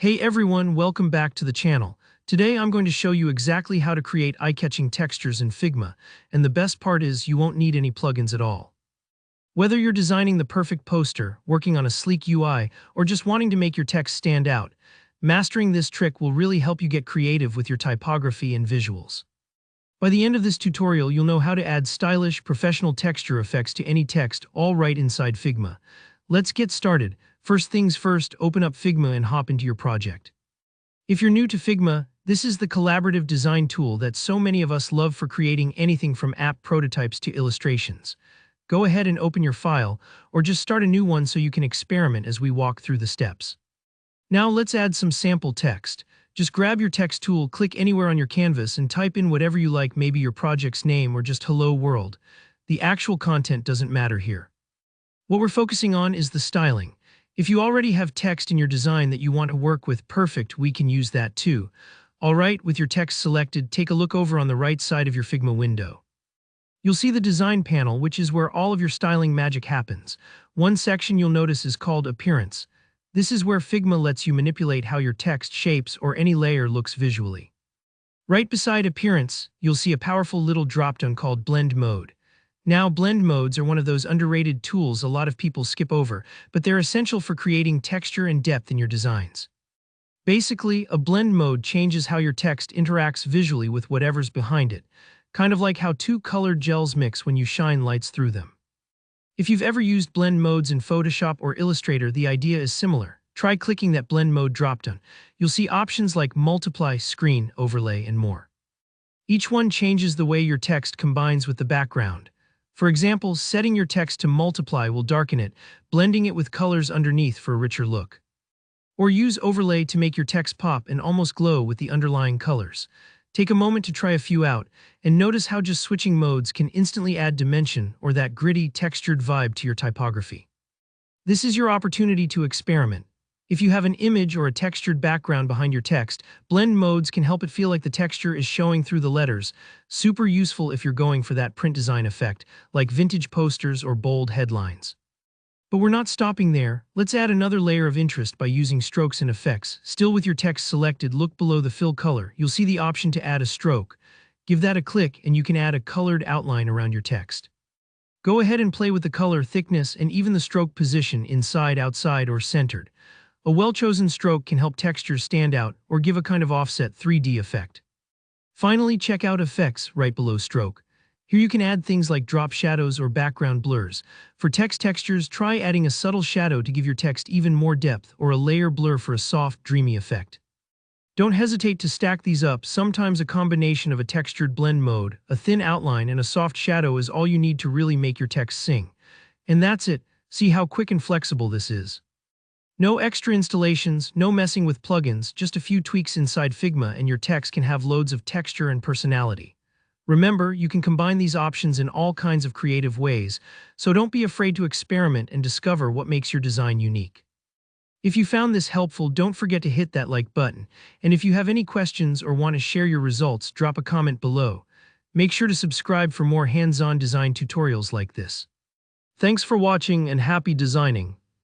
Hey everyone, welcome back to the channel. Today I'm going to show you exactly how to create eye-catching textures in Figma, and the best part is you won't need any plugins at all. Whether you're designing the perfect poster, working on a sleek UI, or just wanting to make your text stand out, mastering this trick will really help you get creative with your typography and visuals. By the end of this tutorial, you'll know how to add stylish, professional texture effects to any text all right inside Figma. Let's get started. First things first, open up Figma and hop into your project. If you're new to Figma, this is the collaborative design tool that so many of us love for creating anything from app prototypes to illustrations. Go ahead and open your file, or just start a new one so you can experiment as we walk through the steps. Now let's add some sample text. Just grab your text tool, click anywhere on your canvas, and type in whatever you like, maybe your project's name or just hello world. The actual content doesn't matter here. What we're focusing on is the styling. If you already have text in your design that you want to work with, perfect, we can use that too. Alright, with your text selected, take a look over on the right side of your Figma window. You'll see the design panel, which is where all of your styling magic happens. One section you'll notice is called Appearance. This is where Figma lets you manipulate how your text, shapes, or any layer looks visually. Right beside Appearance, you'll see a powerful little drop-down called Blend Mode. Now, blend modes are one of those underrated tools a lot of people skip over, but they're essential for creating texture and depth in your designs. Basically, a blend mode changes how your text interacts visually with whatever's behind it, kind of like how two colored gels mix when you shine lights through them. If you've ever used blend modes in Photoshop or Illustrator, the idea is similar. Try clicking that blend mode dropdown. You'll see options like multiply, screen, overlay, and more. Each one changes the way your text combines with the background. For example, setting your text to multiply will darken it, blending it with colors underneath for a richer look. Or use overlay to make your text pop and almost glow with the underlying colors. Take a moment to try a few out, and notice how just switching modes can instantly add dimension or that gritty, textured vibe to your typography. This is your opportunity to experiment. If you have an image or a textured background behind your text, blend modes can help it feel like the texture is showing through the letters. Super useful if you're going for that print design effect, like vintage posters or bold headlines. But we're not stopping there. Let's add another layer of interest by using strokes and effects. Still with your text selected, look below the fill color. You'll see the option to add a stroke. Give that a click and you can add a colored outline around your text. Go ahead and play with the color, thickness, and even the stroke position, inside, outside, or centered. A well-chosen stroke can help textures stand out or give a kind of offset 3D effect. Finally, check out Effects right below Stroke. Here you can add things like drop shadows or background blurs. For text textures, try adding a subtle shadow to give your text even more depth, or a layer blur for a soft, dreamy effect. Don't hesitate to stack these up. Sometimes a combination of a textured blend mode, a thin outline, and a soft shadow is all you need to really make your text sing. And that's it. See how quick and flexible this is. No extra installations, no messing with plugins, just a few tweaks inside Figma and your text can have loads of texture and personality. Remember, you can combine these options in all kinds of creative ways, so don't be afraid to experiment and discover what makes your design unique. If you found this helpful, don't forget to hit that like button, and if you have any questions or want to share your results, drop a comment below. Make sure to subscribe for more hands-on design tutorials like this. Thanks for watching and happy designing.